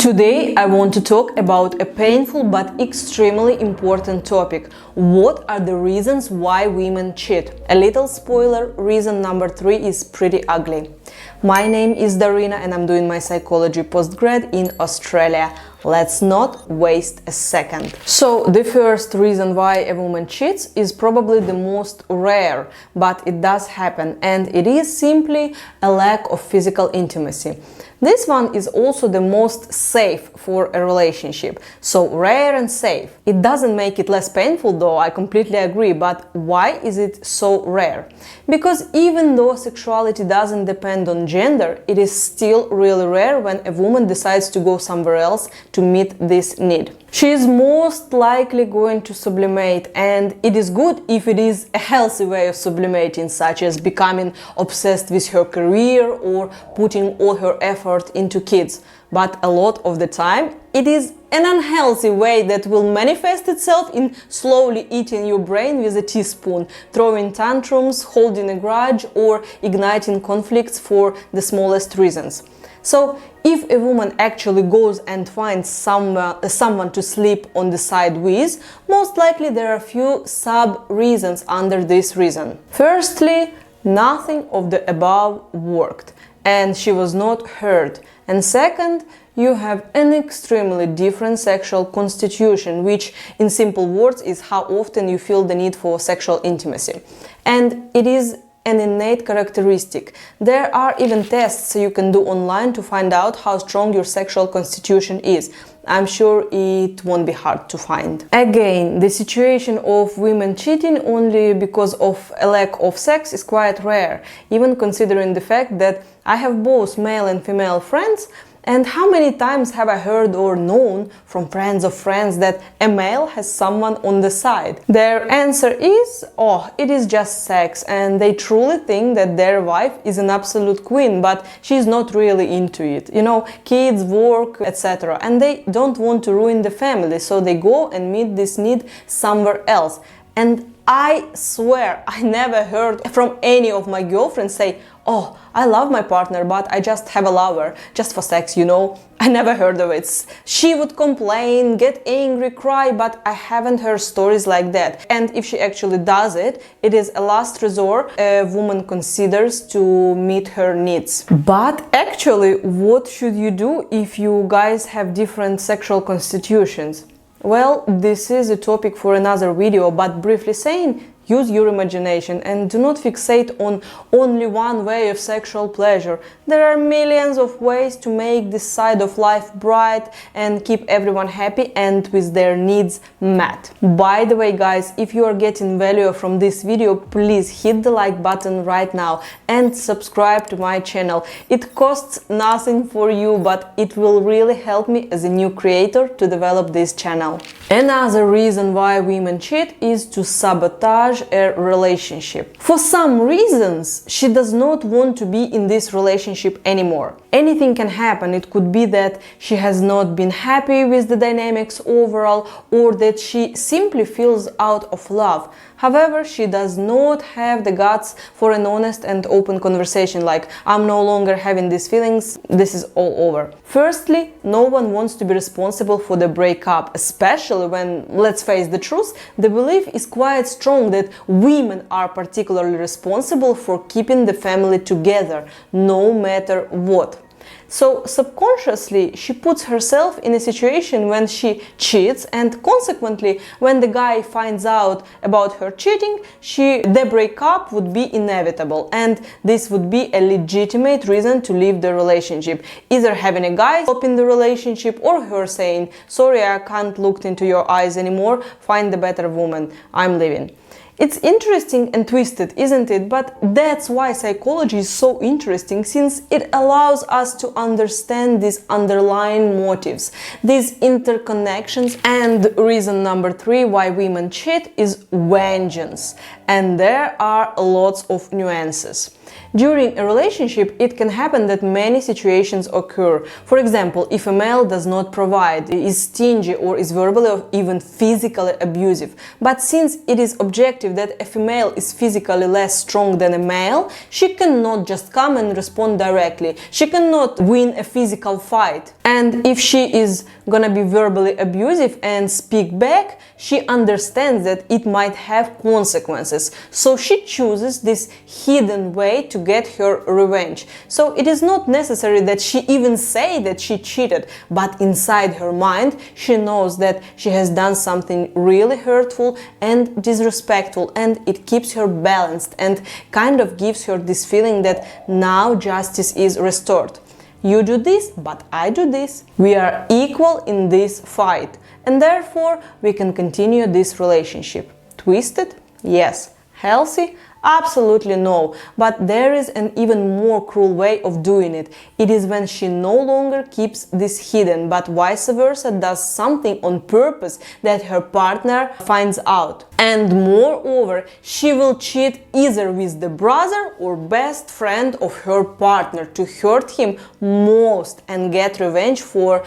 Today I want to talk about a painful but extremely important topic. What are the reasons why women cheat? A little spoiler, reason number 3 is pretty ugly. My name is Darina and I'm doing my psychology postgrad in Australia. Let's not waste a second. So the first reason why a woman cheats is probably the most rare, but it does happen, and it is simply a lack of physical intimacy. This one is also the most safe for a relationship. So rare and safe. It doesn't make it less painful though, I completely agree, but why is it so rare? Because even though sexuality doesn't depend on gender, it is still really rare when a woman decides to go somewhere else to meet this need. She is most likely going to sublimate, and it is good if it is a healthy way of sublimating, such as becoming obsessed with her career or putting all her effort into kids. But a lot of the time, it is an unhealthy way that will manifest itself in slowly eating your brain with a teaspoon, throwing tantrums, holding a grudge, or igniting conflicts for the smallest reasons. So, if a woman actually goes and finds someone to sleep on the side with, most likely there are a few sub-reasons under this reason. Firstly, nothing of the above worked, and she was not heard. And second, you have an extremely different sexual constitution, which in simple words is how often you feel the need for sexual intimacy. And it is an innate characteristic. There are even tests you can do online to find out how strong your sexual constitution is. I'm sure it won't be hard to find. Again, the situation of women cheating only because of a lack of sex is quite rare, even considering the fact that I have both male and female friends. And how many times have I heard or known from friends of friends that a male has someone on the side? Their answer is, oh, it is just sex, and they truly think that their wife is an absolute queen, but she's not really into it. You know, kids, work, etc. And they don't want to ruin the family, so they go and meet this need somewhere else. And I swear I never heard from any of my girlfriends say, oh, I love my partner, but I just have a lover, just for sex, you know. I never heard of it. She would complain, get angry, cry, but I haven't heard stories like that. And if she actually does it, it is a last resort a woman considers to meet her needs. But actually, what should you do if you guys have different sexual constitutions? Well, this is a topic for another video, but briefly saying, use your imagination and do not fixate on only one way of sexual pleasure. There are millions of ways to make this side of life bright and keep everyone happy and with their needs met. By the way, guys, if you are getting value from this video, please hit the like button right now and subscribe to my channel. It costs nothing for you, but it will really help me as a new creator to develop this channel. Another reason why women cheat is to sabotage a relationship. For some reasons, she does not want to be in this relationship anymore. Anything can happen. It could be that she has not been happy with the dynamics overall, or that she simply feels out of love. However, she does not have the guts for an honest and open conversation like, I'm no longer having these feelings, this is all over. Firstly, no one wants to be responsible for the breakup, especially when, let's face the truth, the belief is quite strong that women are particularly responsible for keeping the family together, no matter what. So subconsciously, she puts herself in a situation when she cheats, and consequently, when the guy finds out about her cheating, the breakup would be inevitable, and this would be a legitimate reason to leave the relationship. Either having a guy stopping the relationship or her saying, sorry, I can't look into your eyes anymore, find a better woman, I'm leaving. It's interesting and twisted, isn't it? But that's why psychology is so interesting, since it allows us to understand these underlying motives, these interconnections. And reason number 3 why women cheat is vengeance. And there are lots of nuances. During a relationship, it can happen that many situations occur. For example, if a male does not provide, is stingy, or is verbally or even physically abusive. But since it is objective that a female is physically less strong than a male, she cannot just come and respond directly. She cannot win a physical fight. And if she is gonna be verbally abusive and speak back, she understands that it might have consequences. So she chooses this hidden way to get her revenge. So it is not necessary that she even say that she cheated, but inside her mind she knows that she has done something really hurtful and disrespectful, and it keeps her balanced and kind of gives her this feeling that now justice is restored. You do this, but I do this. We are equal in this fight, and therefore we can continue this relationship. Twisted? Yes. Healthy? Absolutely no. But there is an even more cruel way of doing it. It is when she no longer keeps this hidden, but vice versa does something on purpose that her partner finds out. And moreover, she will cheat either with the brother or best friend of her partner to hurt him most and get revenge for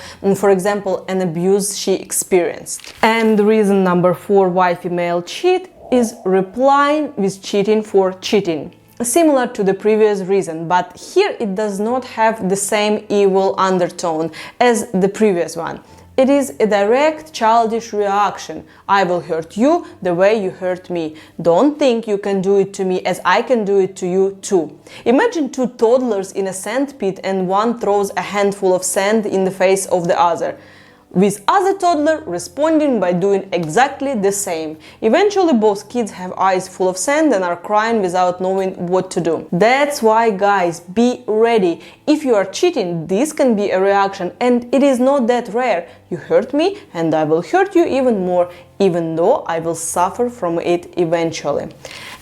example, an abuse she experienced. And reason number 4 why female cheat is replying with cheating for cheating. Similar to the previous reason, but here it does not have the same evil undertone as the previous one. It is a direct childish reaction. I will hurt you the way you hurt me. Don't think you can do it to me as I can do it to you too. Imagine 2 toddlers in a sand pit and one throws a handful of sand in the face of the other, with other toddler responding by doing exactly the same. Eventually both kids have eyes full of sand and are crying without knowing what to do. That's why, guys, be ready. If you are cheating, this can be a reaction, and it is not that rare. You hurt me and I will hurt you even more, even though I will suffer from it eventually.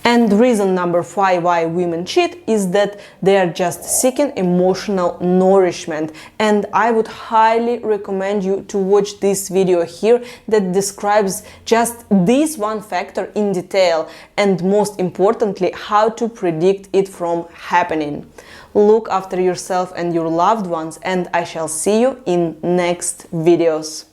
And reason number 5 why women cheat is that they are just seeking emotional nourishment. And I would highly recommend you to watch this video here that describes just this one factor in detail, and most importantly, how to predict it from happening. Look after yourself and your loved ones, and I shall see you in next videos.